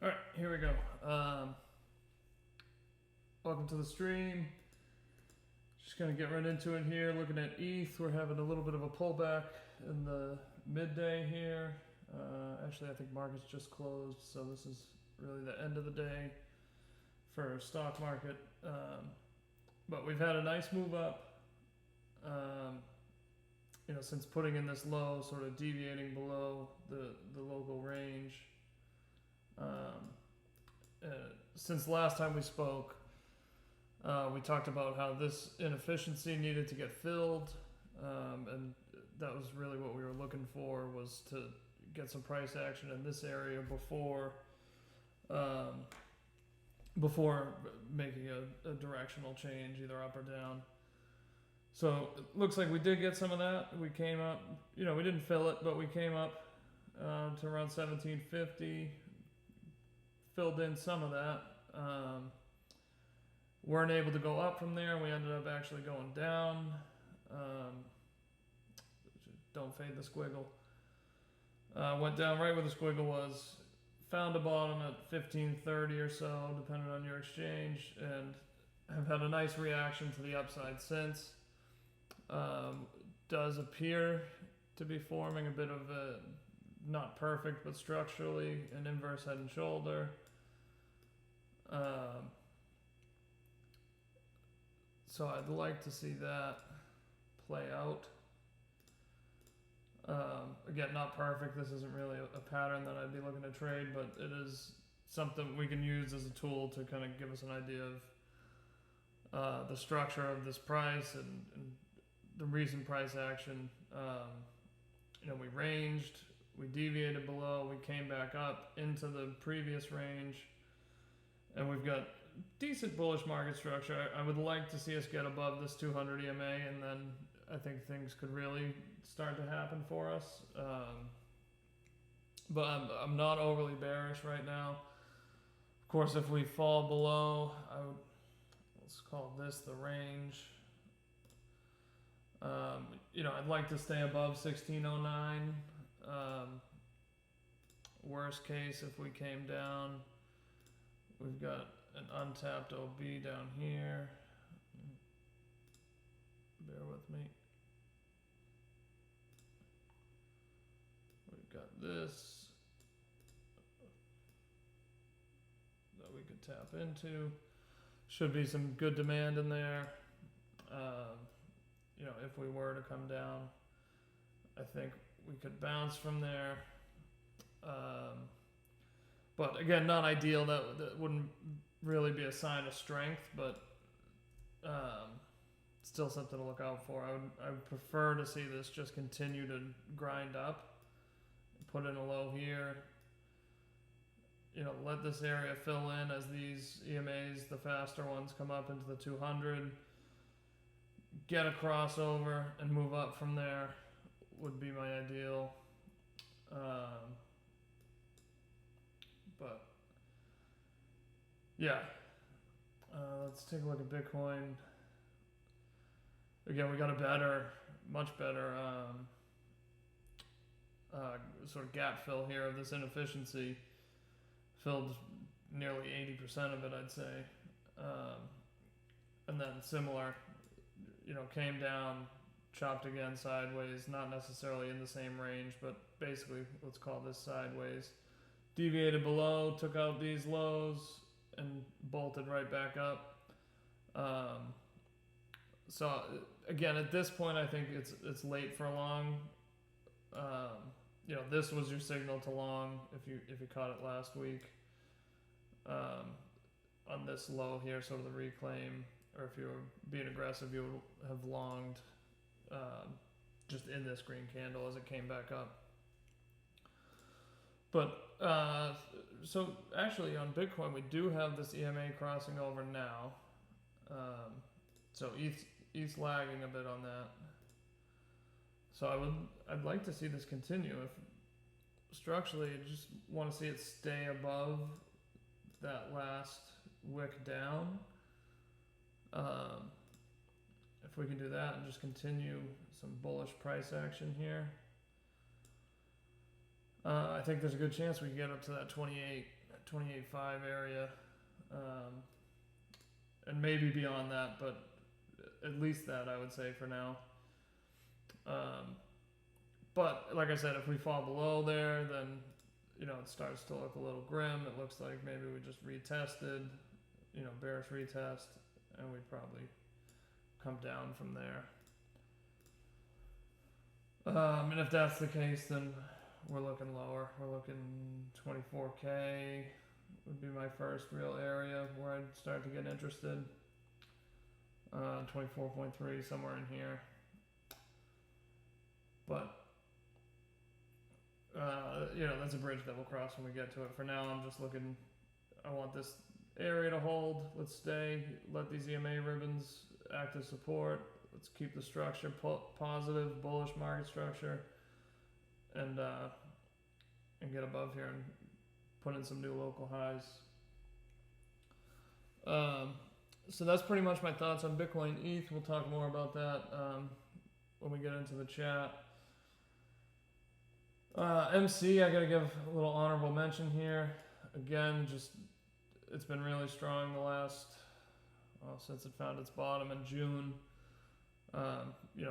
All right, here we go. Welcome to the stream. Just gonna get right into it here. Looking at ETH, we're having a little bit of a pullback in the midday here. Actually, I think market's just closed, so this is really the end of the day for stock market. But we've had a nice move up. Since putting in this low, sort of deviating below the local range. Since last time we spoke, we talked about how this inefficiency needed to get filled, and that was really what we were looking for, was to get some price action in this area before making a directional change, either up or down. So it looks like we did get some of that. We came up, we didn't fill it, but we came up to around 1750. Filled in some of that. Weren't able to go up from there. We ended up actually going down. Don't fade the squiggle. Went down right where the squiggle was. Found a bottom at 1530 or so, depending on your exchange, and have had a nice reaction to the upside since. Does appear to be forming a bit of a, not perfect, but structurally an inverse head and shoulder. So I'd like to see that play out. Again, not perfect. This isn't really a pattern that I'd be looking to trade, but it is something we can use as a tool to kind of give us an idea of the structure of this price and the recent price action. We ranged, we deviated below, we came back up into the previous range, and we've got decent bullish market structure. I would like to see us get above this 200 EMA, and then I think things could really start to happen for us. But I'm not overly bearish right now. Of course, if we fall below, let's call this the range. I'd like to stay above 1609. Worst case, if we came down, we've got an untapped OB down here. Bear with me. We've got this that we could tap into. Should be some good demand in there. If we were to come down, I think we could bounce from there. But again, not ideal. That wouldn't really be a sign of strength, but still something to look out for. I would prefer to see this just continue to grind up, put in a low here. Let this area fill in as these EMAs, the faster ones, come up into the 200. Get a crossover and move up from there would be my ideal. But yeah, let's take a look at Bitcoin. Again, we got a much better sort of gap fill here of this inefficiency. Filled nearly 80% of it, I'd say. And then similar, came down, chopped again sideways, not necessarily in the same range, but basically, let's call this sideways. Deviated below, took out these lows, and bolted right back up. So again, at this point, I think it's late for long. This was your signal to long if you caught it last week. On this low here, sort of the reclaim, or if you were being aggressive, you would have longed just in this green candle as it came back up. But so actually on Bitcoin, we do have this EMA crossing over now. So ETH's lagging a bit on that. So I'd like to see this continue. If structurally, I just want to see it stay above that last wick down. If we can do that and just continue some bullish price action here, I think there's a good chance we can get up to that 28 28.5 area, and maybe beyond that, but at least that I would say for now. But like I said, if we fall below there, then it starts to look a little grim. It looks like maybe we just retested, bearish retest, and we'd probably come down from there. And if that's the case, then we're looking lower. We're looking 24K would be my first real area where I'd start to get interested. 24.3, somewhere in here. But that's a bridge that we'll cross when we get to it. For now, I'm just looking. I want this area to hold. Let's stay. Let these EMA ribbons act as support. Let's keep the structure positive, bullish market structure, and get above here and put in some new local highs. So that's pretty much my thoughts on Bitcoin ETH. We'll talk more about that when we get into the chat. MC, I gotta give a little honorable mention here. Again, it's been really strong the last, since it found its bottom in June.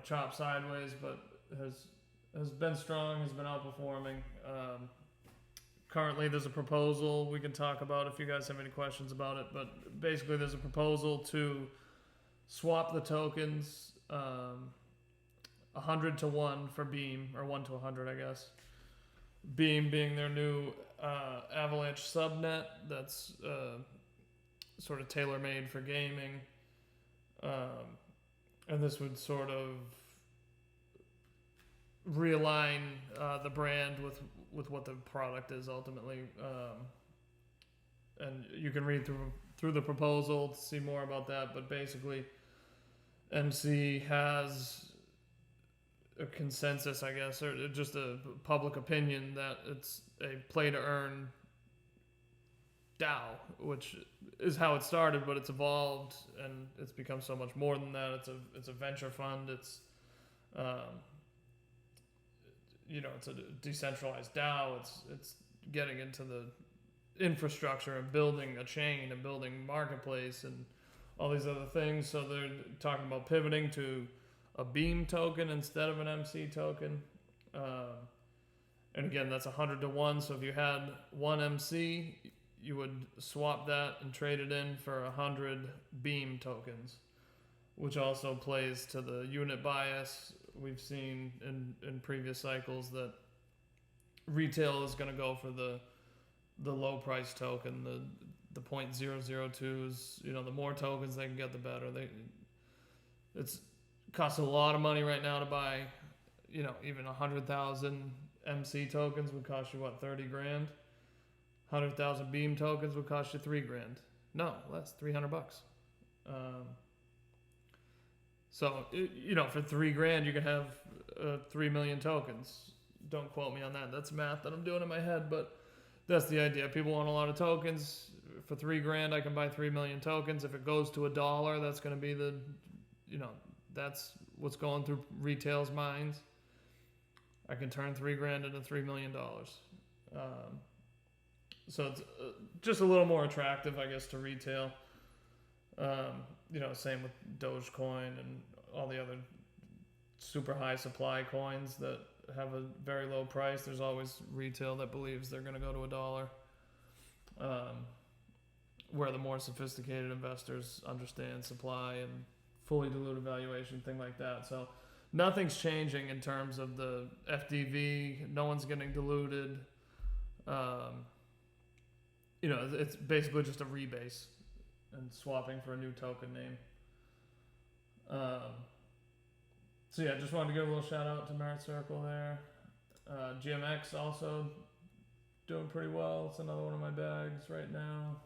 Chopped sideways, but has been strong, has been outperforming. Currently, there's a proposal we can talk about if you guys have any questions about it. But basically, there's a proposal to swap the tokens 100 to 1 for Beam, or 1 to 100, I guess. Beam being their new Avalanche subnet that's sort of tailor-made for gaming. And this would sort of realign the brand with what the product is ultimately. And you can read through the proposal to see more about that. But basically, MC has a consensus, I guess, or just a public opinion that it's a play-to-earn DAO, which is how it started, but it's evolved and it's become so much more than that. It's a venture fund. It's it's a decentralized DAO. It's getting into the infrastructure and building a chain and building marketplace and all these other things. So they're talking about pivoting to a Beam token instead of an MC token. And again, that's 100 to 1. So if you had one MC, you would swap that and trade it in for 100 Beam tokens, which also plays to the unit bias we've seen in previous cycles, that retail is going to go for the low price token, the 0.002s. The more tokens they can get, the better. It's costs a lot of money right now to buy, even 100,000 MC tokens would cost you what, 30 grand? 100,000 Beam tokens would cost you 3 grand. No, less, $300. So, for 3 grand, you can have 3 million tokens. Don't quote me on that. That's math that I'm doing in my head, but that's the idea. People want a lot of tokens. For 3 grand, I can buy 3 million tokens. If it goes to $1, that's going to be that's what's going through retail's minds. I can turn 3 grand into $3 million. So it's just a little more attractive, I guess, to retail. Same with Dogecoin and all the other super high supply coins that have a very low price. There's always retail that believes they're going to go to $1. Where the more sophisticated investors understand supply and fully diluted valuation, thing like that. So nothing's changing in terms of the FDV. No one's getting diluted. It's basically just a rebase and swapping for a new token name. So yeah, just wanted to give a little shout out to Merit Circle there. GMX also doing pretty well. It's another one of my bags right now.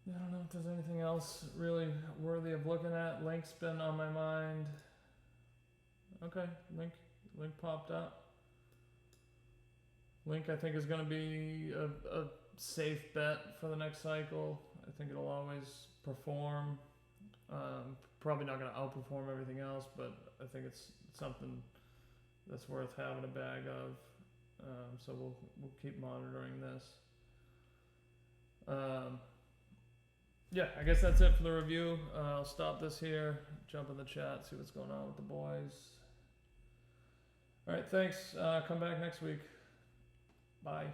I don't know if there's anything else really worthy of looking at. Link's been on my mind. Okay, Link popped up. Link, I think, is going to be a safe bet for the next cycle. I think it'll always perform probably not going to outperform everything else, but I think it's something that's worth having a bag of. So we'll keep monitoring this. Yeah, I guess that's it for the review. I'll stop this here, jump in the chat, see what's going on with the boys. All right, thanks. Come back next week. Bye.